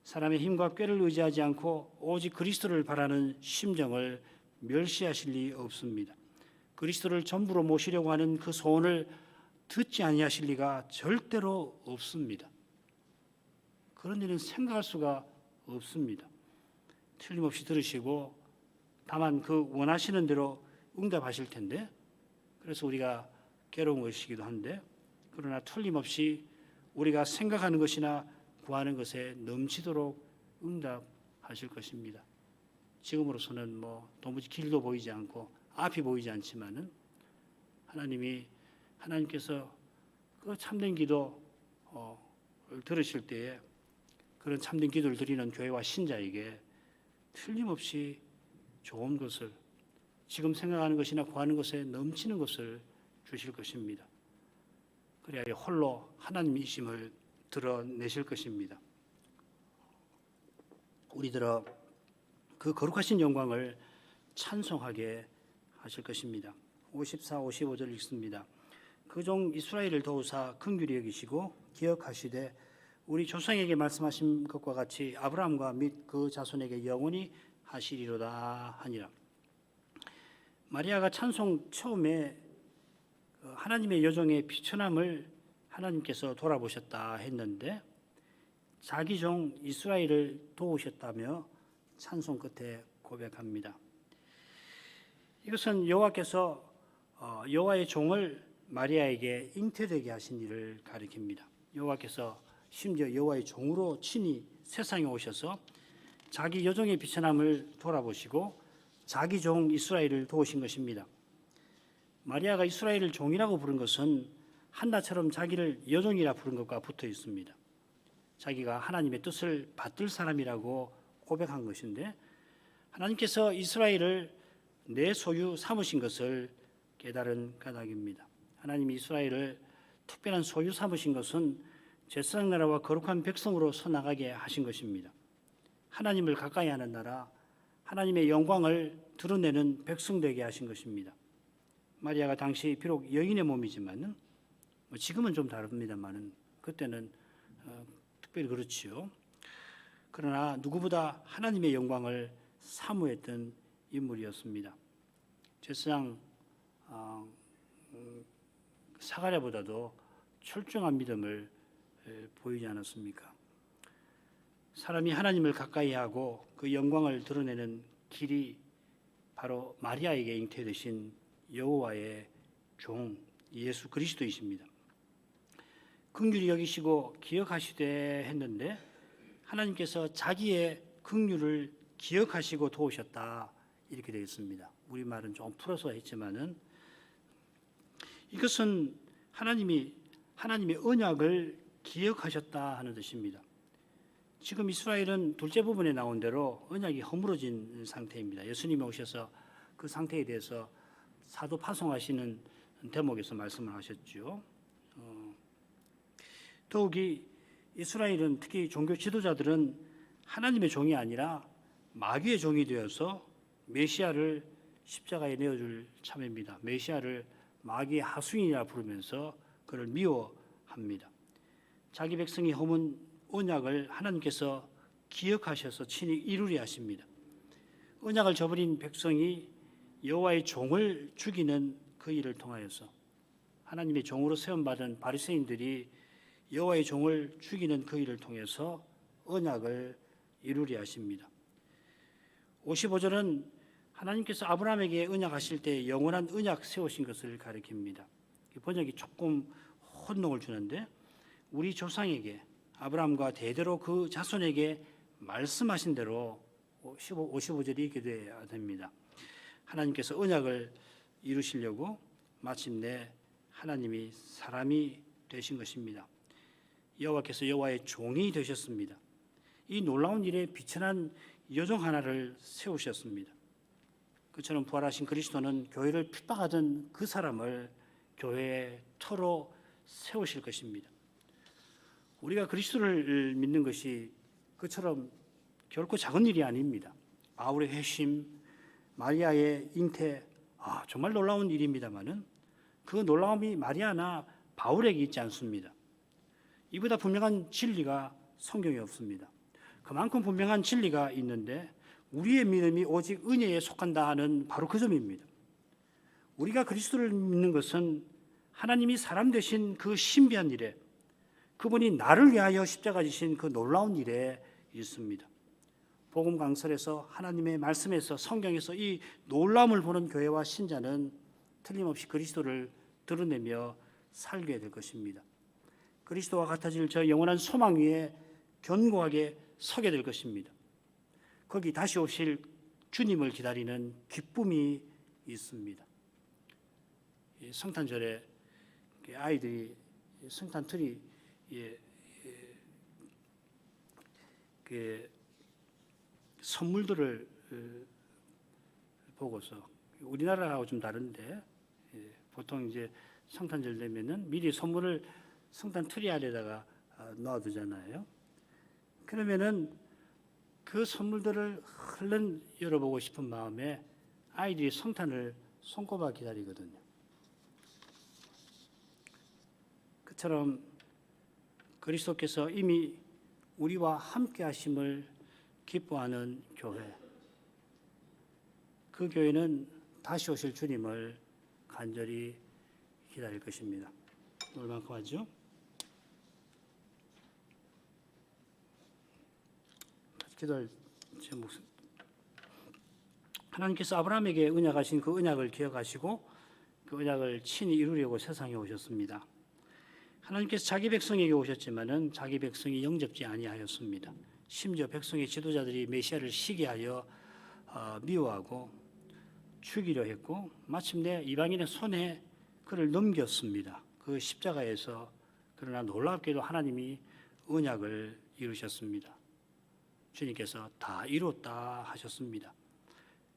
사람의 힘과 꾀를 의지하지 않고 오직 그리스도를 바라는 심정을 멸시하실 리 없습니다. 그리스도를 전부로 모시려고 하는 그 소원을 듣지 아니하실 리가 절대로 없습니다. 그런 일은 생각할 수가 없습니다. 틀림없이 들으시고 다만 그 원하시는 대로 응답하실 텐데 그래서 우리가 괴로운 것이기도 한데 그러나 틀림없이 우리가 생각하는 것이나 구하는 것에 넘치도록 응답하실 것입니다. 지금으로서는 도무지 길도 보이지 않고 앞이 보이지 않지만은 하나님께서 그 참된 기도 들으실 때에 그런 참된 기도를 드리는 교회와 신자에게 틀림없이 좋은 것을 지금 생각하는 것이나 구하는 것에 넘치는 것을 주실 것입니다. 그래야 홀로 하나님이심을 드러내실 것입니다. 우리들어 그 거룩하신 영광을 찬송하게 하실 것입니다. 54, 55절 읽습니다. 그 종 이스라엘을 도우사 긍휼히 여기시고 기억하시되 우리 조상에게 말씀하신 것과 같이 아브라함과 및 그 자손에게 영원히 하시리로다 하니라. 마리아가 찬송 처음에 하나님의 여종의 비천함을 하나님께서 돌아보셨다 했는데 자기 종 이스라엘을 도우셨다며 찬송 끝에 고백합니다. 이것은 여호와께서 여호와의 종을 마리아에게 잉태되게 하신 일을 가리킵니다. 여호와께서 심지어 여호와의 종으로 친히 세상에 오셔서 자기 여종의 비천함을 돌아보시고 자기 종 이스라엘을 도우신 것입니다. 마리아가 이스라엘을 종이라고 부른 것은 한나처럼 자기를 여종이라 부른 것과 붙어 있습니다. 자기가 하나님의 뜻을 받들 사람이라고 고백한 것인데 하나님께서 이스라엘을 내 소유 삼으신 것을 깨달은 까닭입니다. 하나님이 이스라엘을 특별한 소유 삼으신 것은 제사장 나라와 거룩한 백성으로 서나가게 하신 것입니다. 하나님을 가까이 하는 나라, 하나님의 영광을 드러내는 백성 되게 하신 것입니다. 마리아가 당시 비록 여인의 몸이지만은 지금은 좀 다릅니다만은 그때는 특별히 그렇지요. 그러나 누구보다 하나님의 영광을 사모했던 인물이었습니다. 제사장 사가랴보다도 철저한 믿음을 보이지 않았습니까? 사람이 하나님을 가까이 하고 그 영광을 드러내는 길이 바로 마리아에게 잉태되신 여호와의 종 예수 그리스도이십니다. 긍휼히 여기시고 기억하시되 했는데 하나님께서 자기의 긍휼을 기억하시고 도우셨다 이렇게 되어 있습니다. 우리말은 좀 풀어서 했지만은 이것은 하나님의 언약을 기억하셨다 하는 뜻입니다. 지금 이스라엘은 둘째 부분에 나온 대로 언약이 허물어진 상태입니다. 예수님이 오셔서 그 상태에 대해서 사도 파송하시는 대목에서 말씀을 하셨죠. 더욱이 이스라엘은 특히 종교 지도자들은 하나님의 종이 아니라 마귀의 종이 되어서 메시아를 십자가에 내어줄 참입니다. 메시아를 마귀의 하수인이라 부르면서 그를 미워합니다. 자기 백성이 허문 언약을 하나님께서 기억하셔서 친히 이루려 하십니다. 언약을 저버린 백성이 여호와의 종을 죽이는 그 일을 통하여서 하나님의 종으로 세움받은 바리새인들이 여호와의 종을 죽이는 그 일을 통해서 언약을 이루려 하십니다. 55절은 하나님께서 아브라함에게 언약하실 때 영원한 언약 세우신 것을 가리킵니다. 번역이 조금 혼동을 주는데 우리 조상에게 아브라함과 대대로 그 자손에게 말씀하신 대로 55절이 이렇게 되어야 됩니다. 하나님께서 언약을 이루시려고 마침내 하나님이 사람이 되신 것입니다. 여호와께서 여호와의 종이 되셨습니다. 이 놀라운 일에 비천한 여종 하나를 세우셨습니다. 그처럼 부활하신 그리스도는 교회를 핍박하던 그 사람을 교회의 터로 세우실 것입니다. 우리가 그리스도를 믿는 것이 그처럼 결코 작은 일이 아닙니다. 바울의 회심, 마리아의 잉태, 정말 놀라운 일입니다만은 그 놀라움이 마리아나 바울에게 있지 않습니다. 이보다 분명한 진리가 성경에 없습니다. 그만큼 분명한 진리가 있는데 우리의 믿음이 오직 은혜에 속한다 하는 바로 그 점입니다. 우리가 그리스도를 믿는 것은 하나님이 사람 되신 그 신비한 일에 그분이 나를 위하여 십자가 지신 그 놀라운 일에 있습니다. 복음 강설에서 하나님의 말씀에서 성경에서 이 놀라움을 보는 교회와 신자는 틀림없이 그리스도를 드러내며 살게 될 것입니다. 그리스도와 같아질 저 영원한 소망 위에 견고하게 서게 될 것입니다. 거기 다시 오실 주님을 기다리는 기쁨이 있습니다. 성탄절에 아이들이 성탄 트리 선물들을 보고서 우리나라하고 좀 다른데 보통 이제 성탄절 되면은 미리 선물을 성탄 트리 아래다가 놔두잖아요. 그러면은 그 선물들을 얼른 열어보고 싶은 마음에 아이들이 성탄을 손꼽아 기다리거든요. 그처럼 그리스도께서 이미 우리와 함께 하심을 기뻐하는 교회, 그 교회는 다시 오실 주님을 간절히 기다릴 것입니다. 얼마큼 하죠? 기도할 제목. 하나님께서 아브라함에게 언약하신 그 언약을 기억하시고 그 언약을 친히 이루려고 세상에 오셨습니다. 하나님께서 자기 백성에게 오셨지만은 자기 백성이 영접지 아니하였습니다. 심지어 백성의 지도자들이 메시아를 시기하여 미워하고 죽이려 했고 마침내 이방인의 손에 그를 넘겼습니다. 그 십자가에서. 그러나 놀랍게도 하나님이 언약을 이루셨습니다. 주님께서 다 이뤘다 하셨습니다.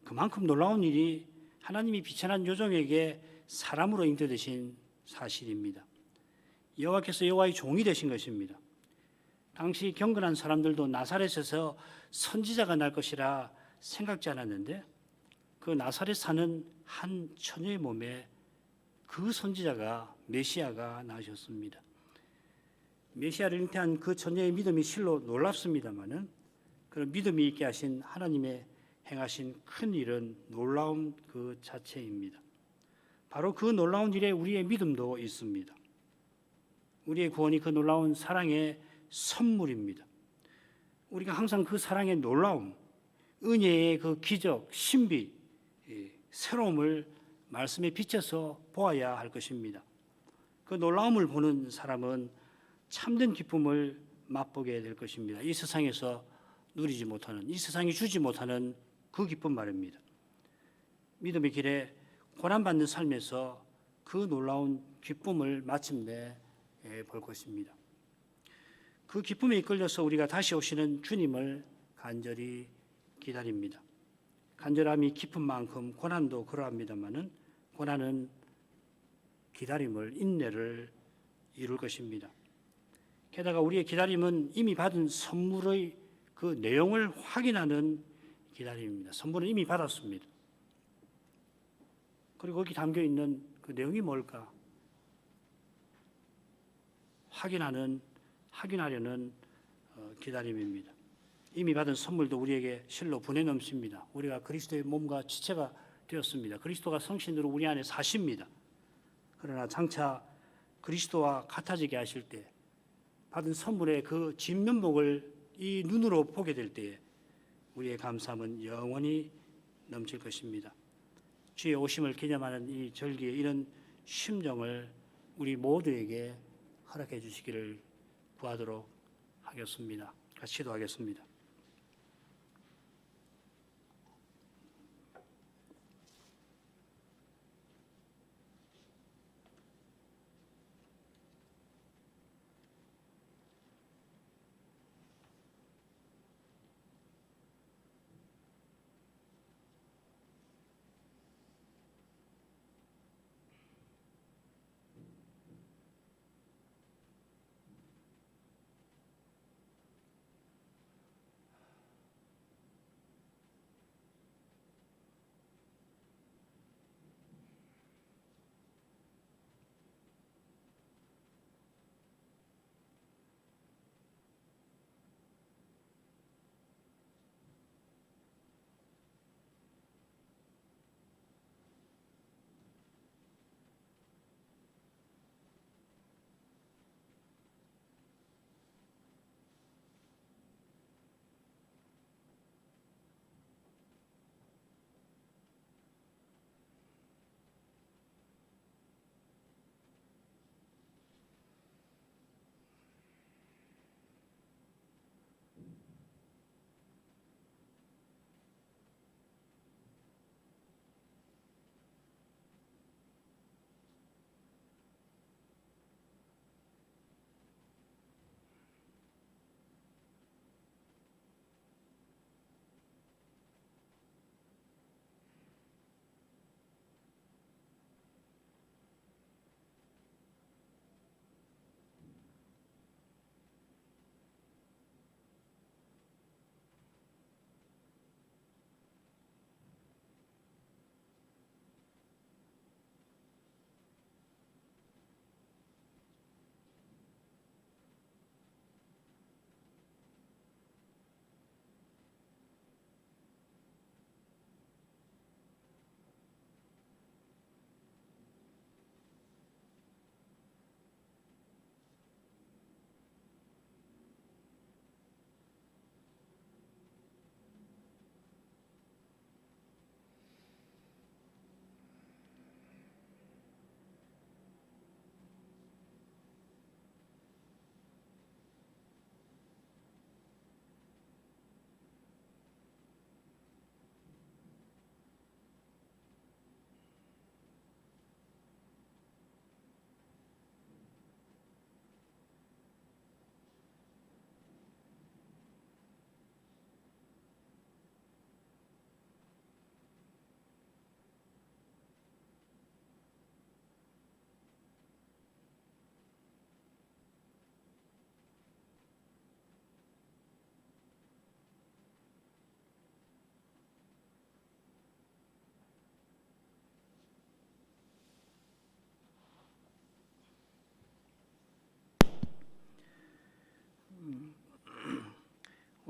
그만큼 놀라운 일이 하나님이 비천한 요정에게 사람으로 잉태되신 사실입니다. 여호와께서 여호와의 종이 되신 것입니다. 당시 경건한 사람들도 나사렛에서 선지자가 날 것이라 생각지 않았는데 그 나사렛 사는 한 처녀의 몸에 그 선지자가 메시아가 나셨습니다. 메시아를 잉태한 그 처녀의 믿음이 실로 놀랍습니다마는 그런 믿음이 있게 하신 하나님의 행하신 큰 일은 놀라운 그 자체입니다. 바로 그 놀라운 일에 우리의 믿음도 있습니다. 우리의 구원이 그 놀라운 사랑의 선물입니다. 우리가 항상 그 사랑의 놀라움, 은혜의 그 기적, 신비, 새로움을 말씀에 비춰서 보아야 할 것입니다. 그 놀라움을 보는 사람은 참된 기쁨을 맛보게 될 것입니다. 이 세상에서 누리지 못하는, 이 세상이 주지 못하는 그 기쁨 말입니다. 믿음의 길에 고난받는 삶에서 그 놀라운 기쁨을 마침내 볼 것입니다. 그 기쁨에 이끌려서 우리가 다시 오시는 주님을 간절히 기다립니다. 간절함이 깊은 만큼 고난도 그러합니다마는 고난은 기다림을, 인내를 이룰 것입니다. 게다가 우리의 기다림은 이미 받은 선물의 그 내용을 확인하는 기다림입니다. 선물은 이미 받았습니다. 그리고 거기 담겨 있는 그 내용이 뭘까? 확인하려는 기다림입니다. 이미 받은 선물도 우리에게 실로 분에 넘칩니다. 우리가 그리스도의 몸과 지체가 되었습니다. 그리스도가 성신으로 우리 안에 사십니다. 그러나 장차 그리스도와 같아지게 하실 때 받은 선물의 그 진면목을 이 눈으로 보게 될 때에 우리의 감사함은 영원히 넘칠 것입니다. 주의 오심을 기념하는 이 절기의 이런 심정을 우리 모두에게 허락해 주시기를 구하도록 하겠습니다. 같이 기도하겠습니다.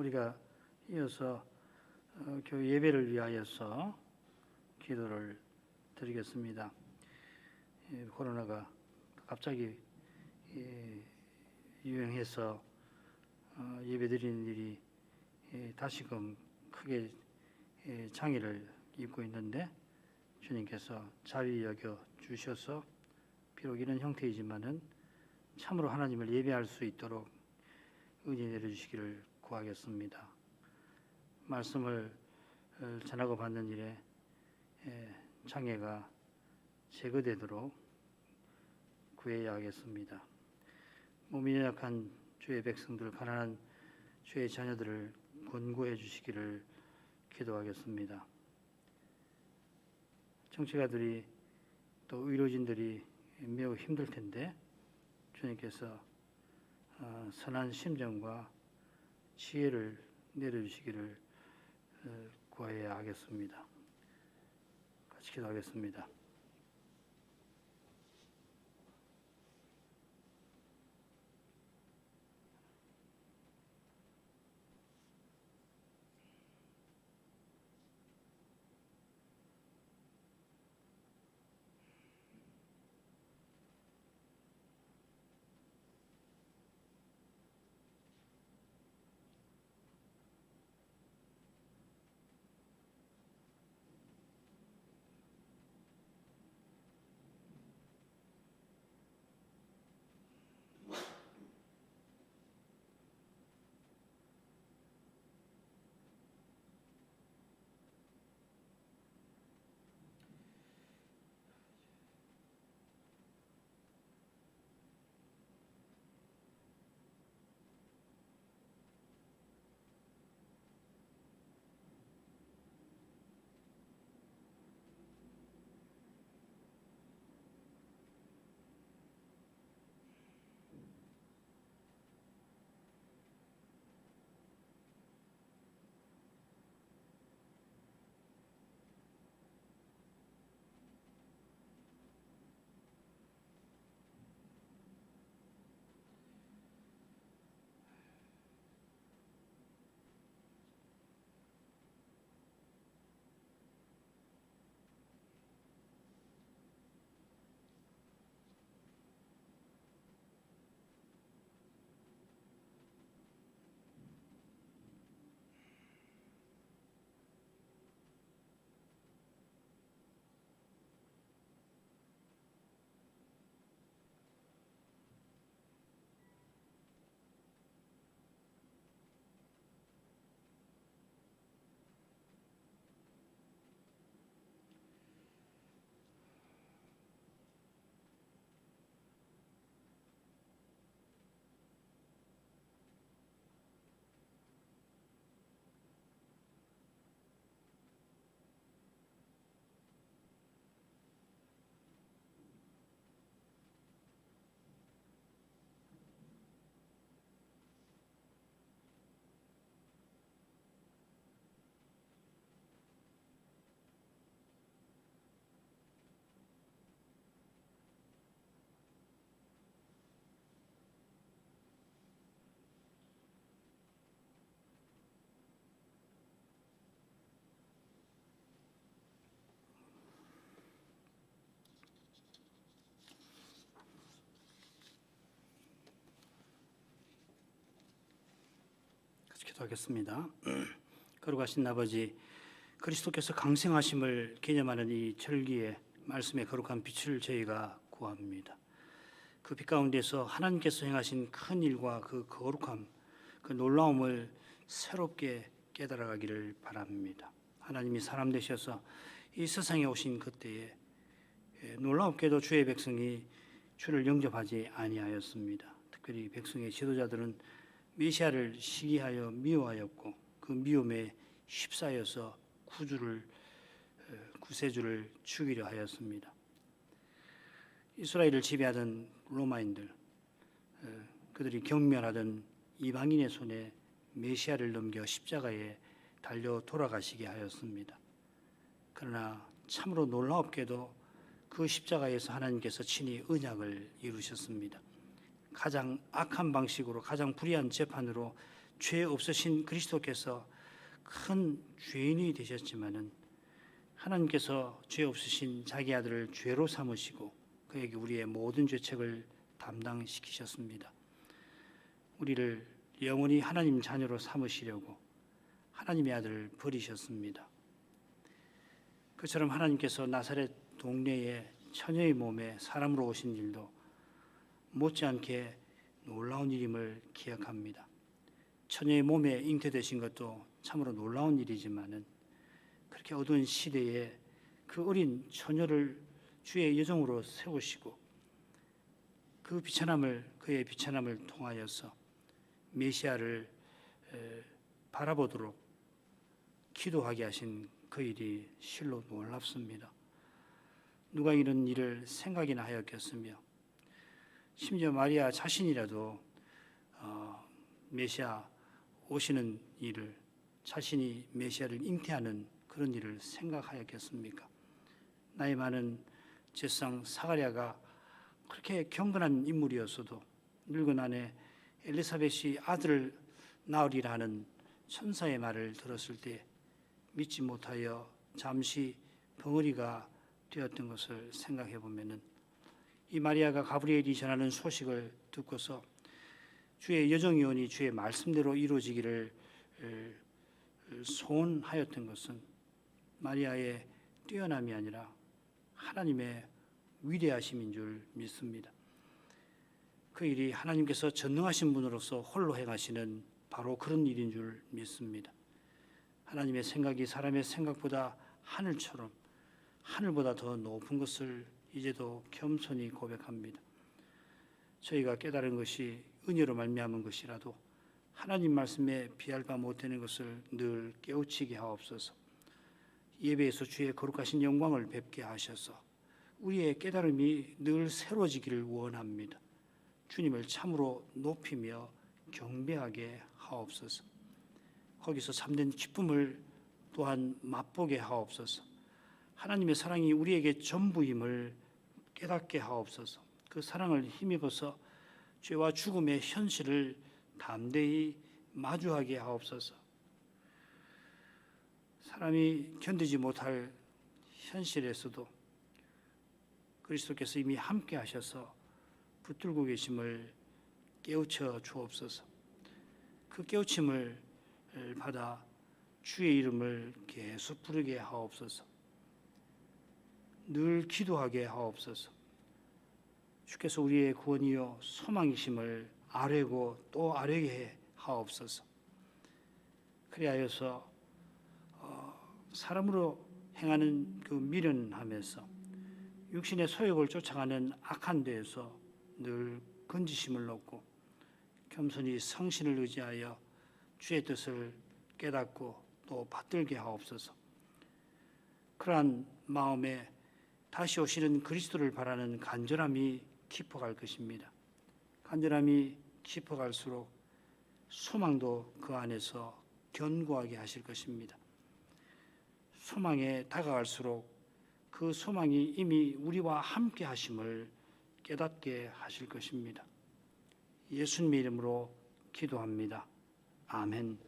우리가 이어서 교회 예배를 위하여서 기도를 드리겠습니다. 코로나가 갑자기 유행해서 예배 드리는 일이 다시금 크게 장애를 입고 있는데 주님께서 자비 여겨 주셔서 비록 이런 형태이지만은 참으로 하나님을 예배할 수 있도록 은혜 내려주시기를 구하겠습니다. 말씀을 전하고 받는 일에 장애가 제거되도록 구해야 하겠습니다. 몸이 연약한 주의 백성들, 가난한 주의 자녀들을 권고해 주시기를 기도하겠습니다. 정치가들이 또 의료진들이 매우 힘들 텐데 주님께서 선한 심정과 지혜를 내려주시기를 구해야 하겠습니다. 같이 기도하겠습니다. 기도하겠습니다. 거룩하신 아버지, 그리스도께서 강생하심을 기념하는 이 절기에 말씀의 거룩한 빛을 저희가 구합니다. 그 빛 가운데서 하나님께서 행하신 큰 일과 그 거룩함, 그 놀라움을 새롭게 깨달아가기를 바랍니다. 하나님이 사람 되셔서 이 세상에 오신 그때에 놀라웠게도 주의 백성이 주를 영접하지 아니하였습니다. 특별히 백성의 지도자들은 메시아를 시기하여 미워하였고 그 미움에 휩싸여서 구세주를 죽이려 하였습니다. 이스라엘을 지배하던 로마인들, 그들이 경멸하던 이방인의 손에 메시아를 넘겨 십자가에 달려 돌아가시게 하였습니다. 그러나 참으로 놀라웠게도 그 십자가에서 하나님께서 친히 언약을 이루셨습니다. 가장 악한 방식으로, 가장 불의한 재판으로 죄 없으신 그리스도께서 큰 죄인이 되셨지만은 하나님께서 죄 없으신 자기 아들을 죄로 삼으시고 그에게 우리의 모든 죄책을 담당시키셨습니다. 우리를 영원히 하나님 자녀로 삼으시려고 하나님의 아들을 버리셨습니다. 그처럼 하나님께서 나사렛 동네의 처녀의 몸에 사람으로 오신 일도 못지않게 놀라운 일임을 기억합니다. 처녀의 몸에 잉태되신 것도 참으로 놀라운 일이지만은 그렇게 어두운 시대에 그 어린 처녀를 주의 여종으로 세우시고 그의 비천함을 통하여서 메시아를 바라보도록 기도하게 하신 그 일이 실로 놀랍습니다. 누가 이런 일을 생각이나 하였겠으며 심지어 마리아 자신이라도 메시아 오시는 일을 자신이 메시아를 잉태하는 그런 일을 생각하였겠습니까? 나이 많은 제상 사가랴가 그렇게 경건한 인물이었어도 늙은 아내 엘리사벳이 아들을 낳으리라 하는 천사의 말을 들었을 때 믿지 못하여 잠시 벙어리가 되었던 것을 생각해 보면은 이 마리아가 가브리엘이 전하는 소식을 듣고서 주의 여정이오니 주의 말씀대로 이루어지기를 소원하였던 것은 마리아의 뛰어남이 아니라 하나님의 위대하심인 줄 믿습니다. 그 일이 하나님께서 전능하신 분으로서 홀로 행하시는 바로 그런 일인 줄 믿습니다. 하나님의 생각이 사람의 생각보다 하늘처럼 하늘보다 더 높은 것을 이제도 겸손히 고백합니다. 저희가 깨달은 것이 은혜로 말미암은 것이라도 하나님 말씀에 비할 바 못되는 것을 늘 깨우치게 하옵소서. 예배에서 주의 거룩하신 영광을 뵙게 하셔서 우리의 깨달음이 늘 새로워지기를 원합니다. 주님을 참으로 높이며 경배하게 하옵소서. 거기서 참된 기쁨을 또한 맛보게 하옵소서. 하나님의 사랑이 우리에게 전부임을 깨닫게 하옵소서. 그 사랑을 힘입어서 죄와 죽음의 현실을 담대히 마주하게 하옵소서. 사람이 견디지 못할 현실에서도 그리스도께서 이미 함께 하셔서 붙들고 계심을 깨우쳐 주옵소서. 그 깨우침을 받아 주의 이름을 계속 부르게 하옵소서. 늘 기도하게 하옵소서. 주께서 우리의 구원이요 소망이심을 아뢰고 또 아뢰게 하옵소서. 그리하여서 사람으로 행하는 그 미련함에서 육신의 소욕을 쫓아가는 악한 데에서 늘 건지심을 얻고 겸손히 성신을 의지하여 주의 뜻을 깨닫고 또 받들게 하옵소서. 그러한 마음에 다시 오시는 그리스도를 바라는 간절함이 깊어갈 것입니다. 간절함이 깊어갈수록 소망도 그 안에서 견고하게 하실 것입니다. 소망에 다가갈수록 그 소망이 이미 우리와 함께 하심을 깨닫게 하실 것입니다. 예수님의 이름으로 기도합니다. 아멘.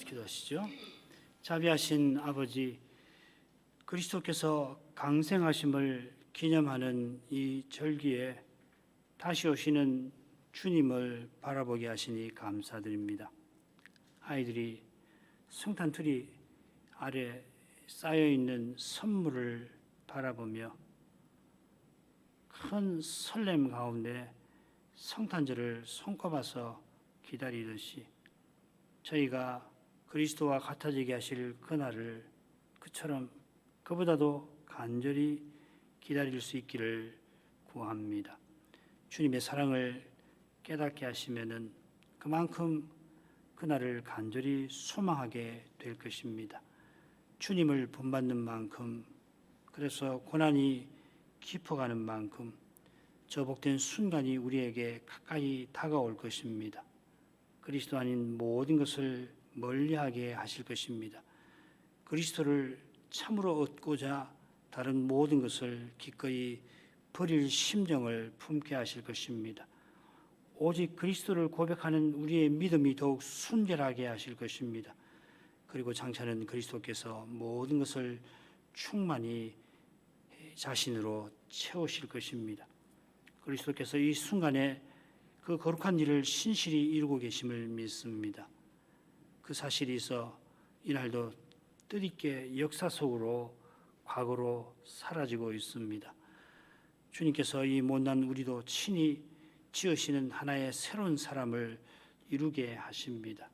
기도하시죠. 자비하신 아버지, 그리스도께서 강생하심을 기념하는 이 절기에 다시 오시는 주님을 바라보게 하시니 감사드립니다. 아이들이 성탄 트리 아래 쌓여 있는 선물을 바라보며 큰 설렘 가운데 성탄절을 손꼽아서 기다리듯이 저희가 그리스도와 같아지게 하실 그날을 그처럼 그보다도 간절히 기다릴 수 있기를 구합니다. 주님의 사랑을 깨닫게 하시면은 그만큼 그날을 간절히 소망하게 될 것입니다. 주님을 본받는 만큼, 그래서 고난이 깊어가는 만큼 저 복된 순간이 우리에게 가까이 다가올 것입니다. 그리스도 아닌 모든 것을 멀리하게 하실 것입니다. 그리스도를 참으로 얻고자 다른 모든 것을 기꺼이 버릴 심정을 품게 하실 것입니다. 오직 그리스도를 고백하는 우리의 믿음이 더욱 순결하게 하실 것입니다. 그리고 장차는 그리스도께서 모든 것을 충만히 자신으로 채우실 것입니다. 그리스도께서 이 순간에 그 거룩한 일을 신실히 이루고 계심을 믿습니다. 그 사실이 있어 이날도 뜻있게 역사 속으로 과거로 사라지고 있습니다. 주님께서 이 못난 우리도 친히 지으시는 하나의 새로운 사람을 이루게 하십니다.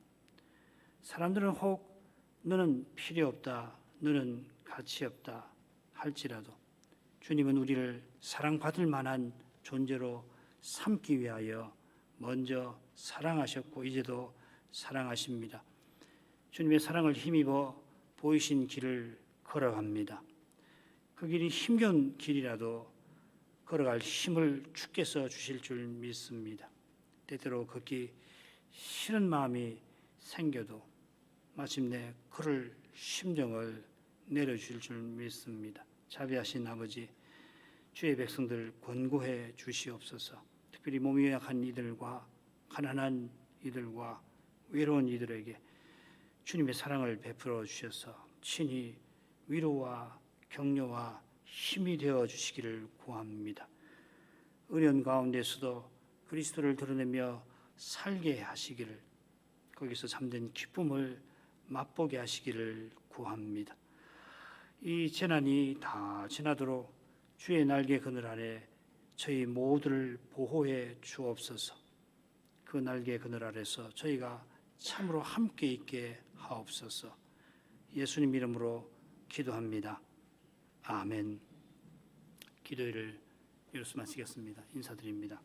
사람들은 혹 너는 필요 없다, 너는 가치 없다 할지라도 주님은 우리를 사랑받을 만한 존재로 삼기 위하여 먼저 사랑하셨고 이제도 사랑하십니다. 주님의 사랑을 힘입어 보이신 길을 걸어갑니다. 그 길이 힘겨운 길이라도 걸어갈 힘을 주께서 주실 줄 믿습니다. 때때로 걷기 싫은 마음이 생겨도 마침내 걸을 심정을 내려주실 줄 믿습니다. 자비하신 아버지, 주의 백성들 권고해 주시옵소서. 특별히 몸이 약한 이들과 가난한 이들과 외로운 이들에게 주님의 사랑을 베풀어 주셔서 친히 위로와 격려와 힘이 되어 주시기를 구합니다. 어려운 가운데서도 그리스도를 드러내며 살게 하시기를, 거기서 잠든 기쁨을 맛보게 하시기를 구합니다. 이 재난이 다 지나도록 주의 날개 그늘 아래 저희 모두를 보호해 주옵소서. 그 날개 그늘 아래서 저희가 참으로 함께 있게 하옵소서. 예수님 이름으로 기도합니다. 아멘. 기도회를 이로써 마치겠습니다. 인사드립니다.